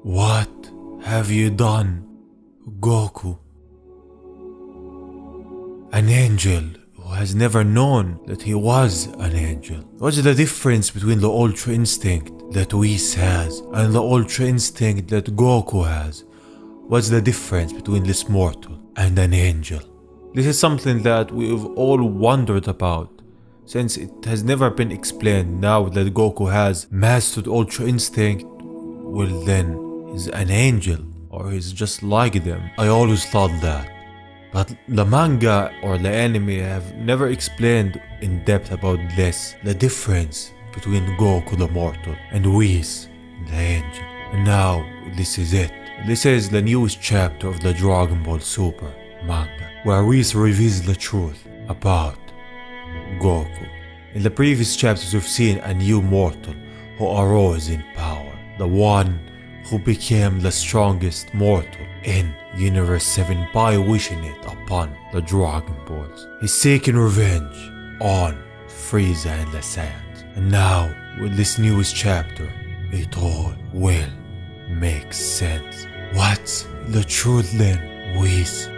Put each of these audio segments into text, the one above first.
What have you done, Goku? An angel who has never known that he was an angel. What's the difference between the Ultra Instinct that Whis has and the Ultra Instinct that Goku has? What's the difference between this mortal and an angel? This is something that we've all wondered about, since it has never been explained. Now that Goku has mastered Ultra Instinct, well then, he's an angel, or he's just like them. I always thought that. But the manga or the anime have never explained in depth about this, the difference between Goku the mortal and Whis the angel. And now, this is it. This is the newest chapter of the Dragon Ball Super manga, where Whis reveals the truth about Goku. In the previous chapters we've seen a new mortal who arose in power, the one who became the strongest mortal in Universe 7 by wishing it upon the Dragon Balls. He's seeking revenge on Frieza and the Saiyans. And now, with this newest chapter, it all will make sense. What's the truth then, Whis?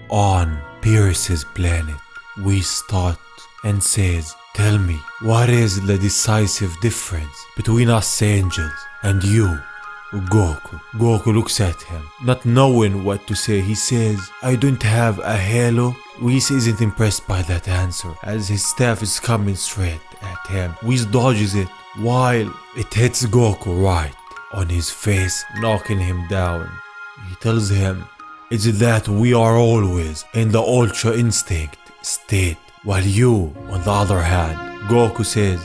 On Pierce's planet, Whis thought and says, "Tell me, what is the decisive difference between us angels and you, Goku?" Goku looks at him, not knowing what to say. He says, "I don't have a halo." Whis isn't impressed by that answer, as his staff is coming straight at him. Whis dodges it, while it hits Goku right on his face, knocking him down. He tells him, "It's that we are always in the Ultra Instinct state, while you, on the other hand." Goku says,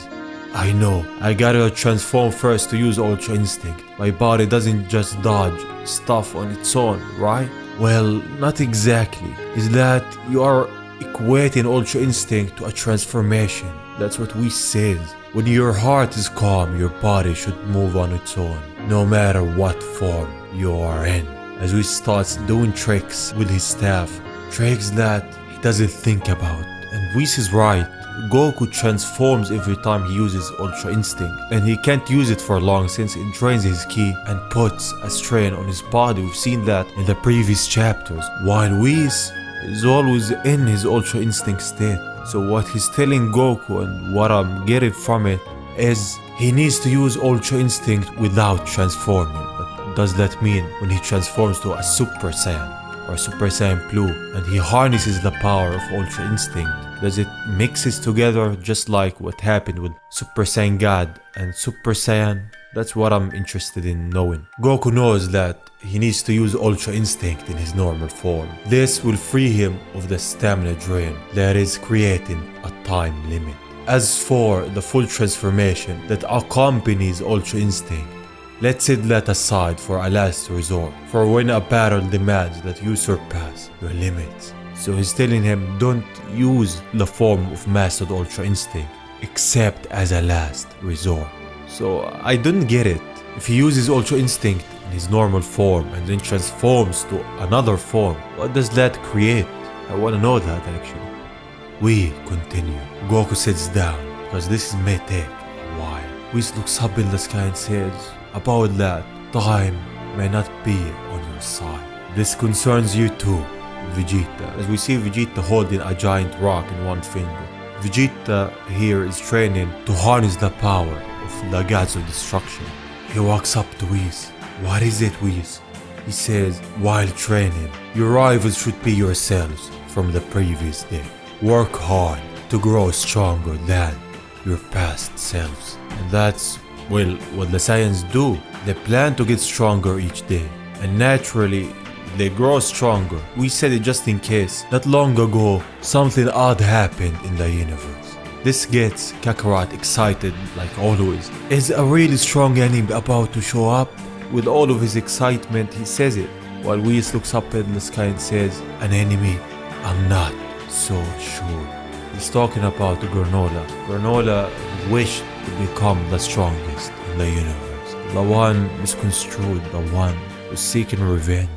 "I know, I gotta transform first to use Ultra Instinct. My body doesn't just dodge stuff on its own, right?" "Well, not exactly. Is that you are equating Ultra Instinct to a transformation. That's what Whis says. When your heart is calm, your body should move on its own, no matter what form you are in." As Whis starts doing tricks with his staff, tricks that he doesn't think about. And Whis is right. Goku transforms every time he uses Ultra Instinct, and he can't use it for long since it drains his ki and puts a strain on his body. We've seen that in the previous chapters, while Whis is always in his Ultra Instinct state. So what he's telling Goku, and what I'm getting from it, is he needs to use Ultra Instinct without transforming. But does that mean when he transforms to a Super Saiyan or Super Saiyan Blue and he harnesses the power of Ultra Instinct, does it mixes together just like what happened with Super Saiyan God and Super Saiyan? That's what I'm interested in knowing. Goku knows that he needs to use Ultra Instinct in his normal form. This will free him of the stamina drain that is creating a time limit. As for the full transformation that accompanies Ultra Instinct, let's set that aside for a last resort, for when a battle demands that you surpass your limits. So he's telling him, don't use the form of Mastered Ultra Instinct except as a last resort. So I don't get it. If he uses Ultra Instinct in his normal form and then transforms to another form, what does that create? I want to know that actually. We continue. Goku sits down because this may take a while. Whis looks up in the sky and says, "About that, time may not be on your side. This concerns you too, Vegeta." As we see Vegeta holding a giant rock in one finger. Vegeta here is training to harness the power of the gods of destruction. He walks up to Whis. "What is it, Whis?" He says, "While training, your rivals should be yourselves from the previous day. Work hard to grow stronger than your past selves." And that's, well, what the Saiyans do. They plan to get stronger each day, and naturally they grow stronger. We said it just in case. Not long ago, something odd happened in the universe. This gets Kakarot excited like always. Is a really strong enemy about to show up? With all of his excitement, he says it, while Whis looks up in the sky and says, "An enemy? I'm not so sure." He's talking about Granola. Granola wished to become the strongest in the universe. The one misconstrued, the one who's seeking revenge.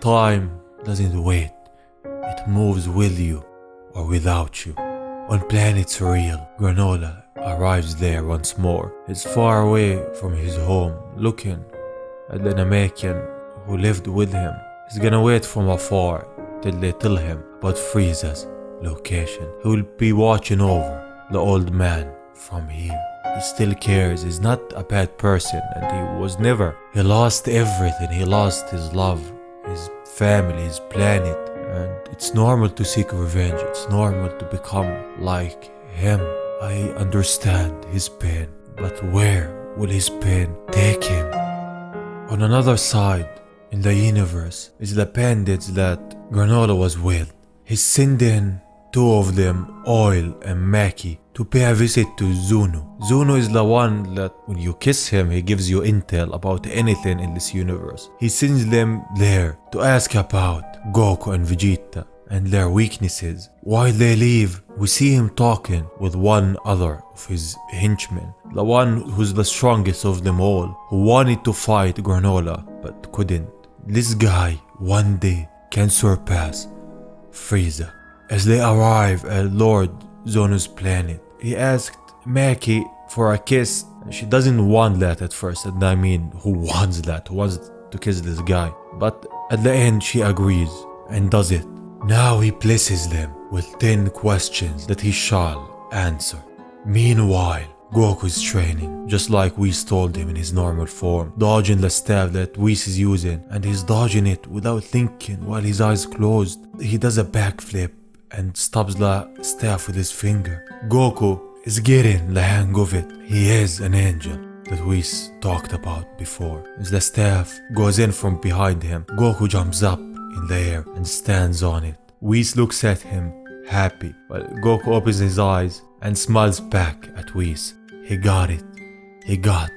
Time doesn't wait. It moves with you or without you. On planets real, Granola arrives there once more. He's far away from his home, looking at the Namekian who lived with him. He's gonna wait from afar till they tell him about Frieza's location. He will be watching over the old man from here. He still cares. He's not a bad person, and he was never. He lost everything. He lost his love, his family, his planet, and it's normal to seek revenge. It's normal to become like him. I understand his pain, but where will his pain take him? On another side in the universe is the bandits that Granola was with. He's sending two of them, Oil and Maki, to pay a visit to Zuno. Zuno is the one that when you kiss him, he gives you intel about anything in this universe. He sends them there to ask about Goku and Vegeta and their weaknesses. While they leave, we see him talking with one other of his henchmen, the one who's the strongest of them all, who wanted to fight Granola but couldn't. This guy one day can surpass Frieza. As they arrive at Lord Zono's planet, he asked Maki for a kiss. She doesn't want that at first, and I mean, who wants that? Who wants to kiss this guy? But at the end she agrees and does it. Now he blesses them with 10 questions that he shall answer. Meanwhile, Goku is training, just like Whis told him in his normal form, dodging the staff that Whis is using, and he's dodging it without thinking while his eyes closed. He does a backflip and stops the staff with his finger. Goku is getting the hang of it. He is an angel that Whis talked about before. As the staff goes in from behind him, Goku jumps up in the air and stands on it. Whis looks at him happy, while Goku opens his eyes and smiles back at Whis. He got it. He got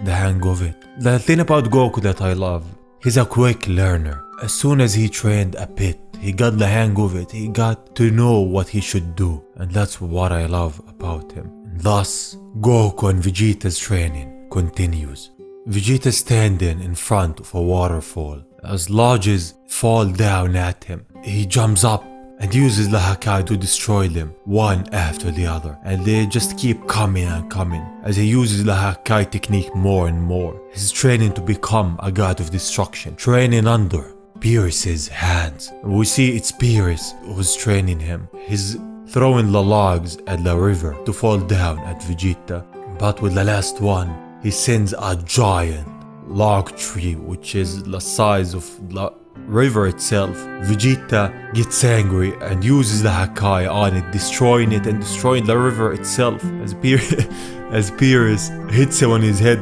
the hang of it. The thing about Goku that I love, he's a quick learner. As soon as he trained a bit, he got the hang of it. He got to know what he should do, and that's what I love about him. And thus, Goku and Vegeta's training continues. Vegeta standing in front of a waterfall. As lodges fall down at him, he jumps up and uses the Hakai to destroy them one after the other, and they just keep coming and coming as he uses the Hakai technique more and more. He's training to become a god of destruction, training under Beerus's hands. We see it's Beerus who's training him. He's throwing the logs at the river to fall down at Vegeta, but with the last one he sends a giant log tree which is the size of the river itself. Vegeta gets angry and uses the Hakai on it, destroying it and destroying the river itself as Beerus hits him on his head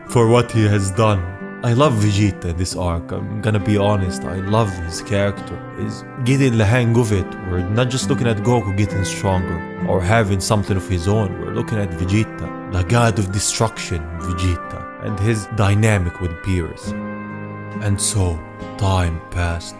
for what he has done. I love Vegeta in this arc. I'm gonna be honest, I love his character. He's getting the hang of it. We're not just looking at Goku getting stronger or having something of his own. We're looking at Vegeta, the god of destruction, Vegeta, and his dynamic with Beerus. And so, time passed.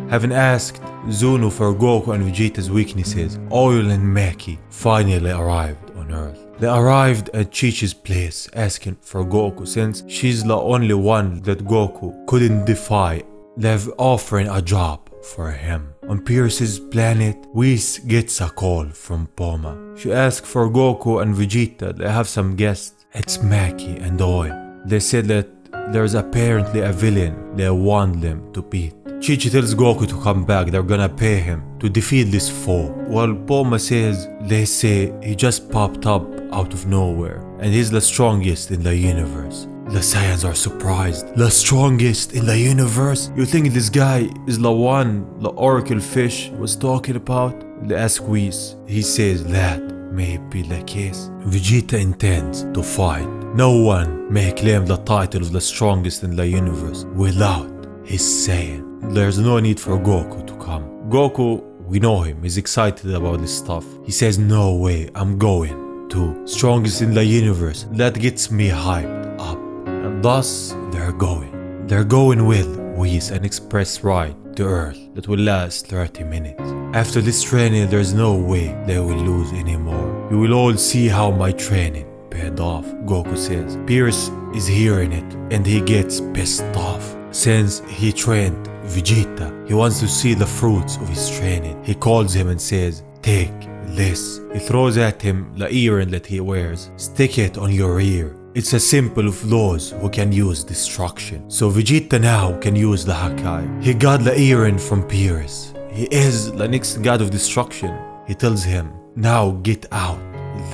Having asked Zuno for Goku and Vegeta's weaknesses, Oil and Maki finally arrived on Earth. They arrived at Chi-Chi's place asking for Goku since she's the only one that Goku couldn't defy. They're offering a job for him. On Beerus's planet, Whis gets a call from Poma. She asks for Goku and Vegeta. They have some guests. It's Maki and Oil. They said that there's apparently a villain they want them to beat. Chi-Chi tells Goku to come back. They're gonna pay him to defeat this foe. While Poma says, they say he just popped up out of nowhere and he's the strongest in the universe. The Saiyans are surprised. The strongest in the universe? You think this guy is the one the Oracle Fish was talking about? They ask Whis. He says that may be the case. Vegeta intends to fight. No one may claim the title of the strongest in the universe without his Saiyan. There's no need for Goku to come. Goku, we know him, he's excited about this stuff. He says, no way, I'm going to strongest in the universe. That gets me hyped up. And thus, they're going. They're going with Whis an express ride to Earth that will last 30 minutes. After this training, there's no way they will lose anymore. You will all see how my training paid off, Goku says. Beerus is hearing it and he gets pissed off. Since he trained Vegeta, he wants to see the fruits of his training. He calls him and says, take this. He throws at him the earring that he wears. Stick it on your ear. It's a symbol of those who can use destruction. So Vegeta now can use the Hakai. He got the earring from Beerus. He is the next god of destruction. He tells him, now get out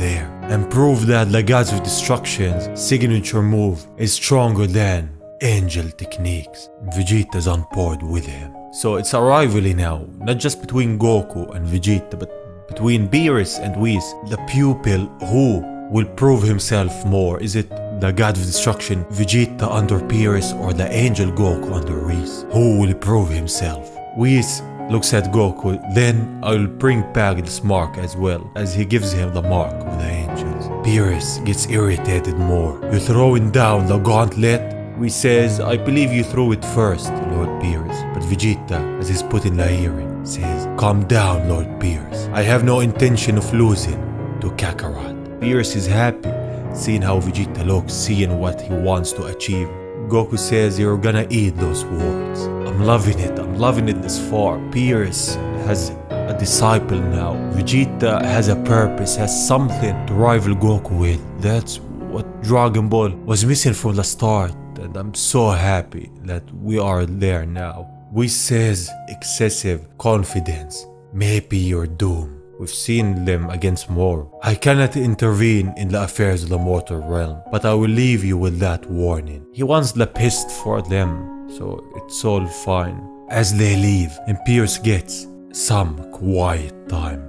there and prove that the gods of destruction's signature move is stronger than angel techniques. Vegeta's on board with him. So it's a rivalry now, not just between Goku and Vegeta, but between Beerus and Whis. The pupil who will prove himself more. Is it the god of destruction Vegeta under Beerus or the angel Goku under Whis? Who will prove himself? Whis looks at Goku, then I'll bring back this mark as well, as he gives him the mark of the angels. Beerus gets irritated more. You're throwing down the gauntlet? Whis says, I believe you threw it first, Lord Beerus. But Vegeta, as he's put in the earring, says, calm down, Lord Beerus. I have no intention of losing to Kakarot. Beerus is happy, seeing how Vegeta looks, seeing what he wants to achieve. Goku says, you're gonna eat those words. I'm loving it this far. Beerus has a disciple now. Vegeta has a purpose, has something to rival Goku with. That's what Dragon Ball was missing from the start, and I'm so happy that we are there now. Whis says, excessive confidence may be your doom. We've seen them against more. I cannot intervene in the affairs of the mortal realm, but I will leave you with that warning. He wants the best for them, so it's all fine. As they leave, and Beerus gets some quiet time.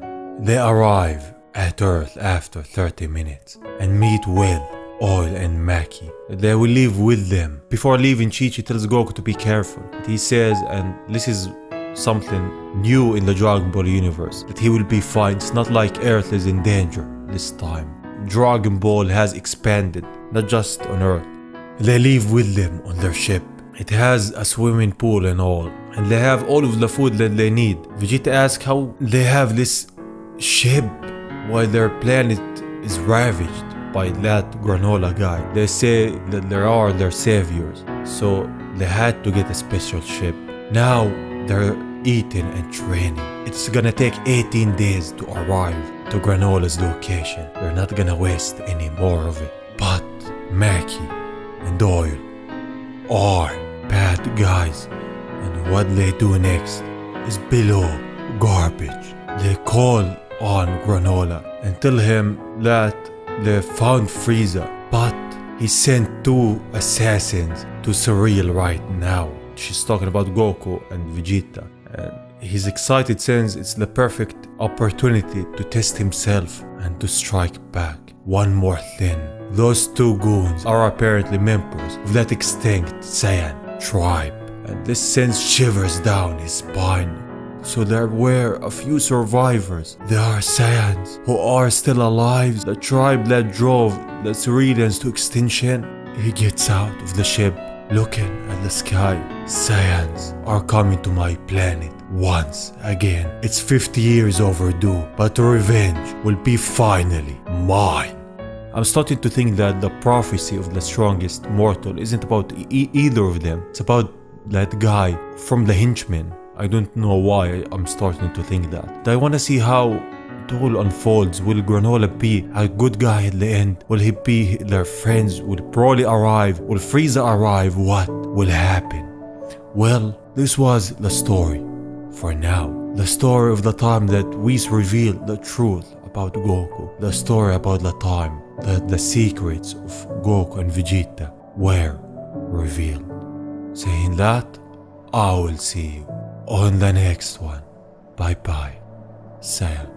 They arrive at Earth after 30 minutes and meet with Oil and Maki. They will leave with them. Before leaving, Chi-Chi tells Goku to be careful. He says, and this is something new in the Dragon Ball universe, that he will be fine. It's not like Earth is in danger this time. Dragon Ball has expanded, not just on Earth. They leave with them on their ship. It has a swimming pool and all, and they have all of the food that they need. Vegeta asks how they have this ship while their planet is ravaged by that granola guy. They say that they are their saviors, so they had to get a special ship. Now they're eating and training. It's gonna take 18 days to arrive to Granola's location. They're not gonna waste any more of it. But Maki and Oil are bad guys, and what they do next is below garbage. They call on Granola and tell him that they found Frieza, but he sent 2 assassins to Surreal right now. She's talking about Goku and Vegeta, and he's excited since it's the perfect opportunity to test himself and to strike back. One more thing, those 2 goons are apparently members of that extinct Saiyan tribe, and this sends shivers down his spine. So there were a few survivors. There are Saiyans who are still alive, the tribe that drove the Cerealians to extinction. He gets out of the ship, looking at the sky. Saiyans are coming to my planet once again. It's 50 years overdue, but the revenge will be finally mine. I'm starting to think that the prophecy of the strongest mortal isn't about either of them. It's about that guy from the Henchmen. I don't know why I'm starting to think that. I want to see how it all unfolds. Will Granola be a good guy at the end? Will he be their friends? Will Broly arrive? Will Frieza arrive? What will happen? Well, this was the story for now. The story of the time that Whis revealed the truth about Goku. The story about the time that the secrets of Goku and Vegeta were revealed. Saying that, I will see you on the next one. Bye bye. Sail.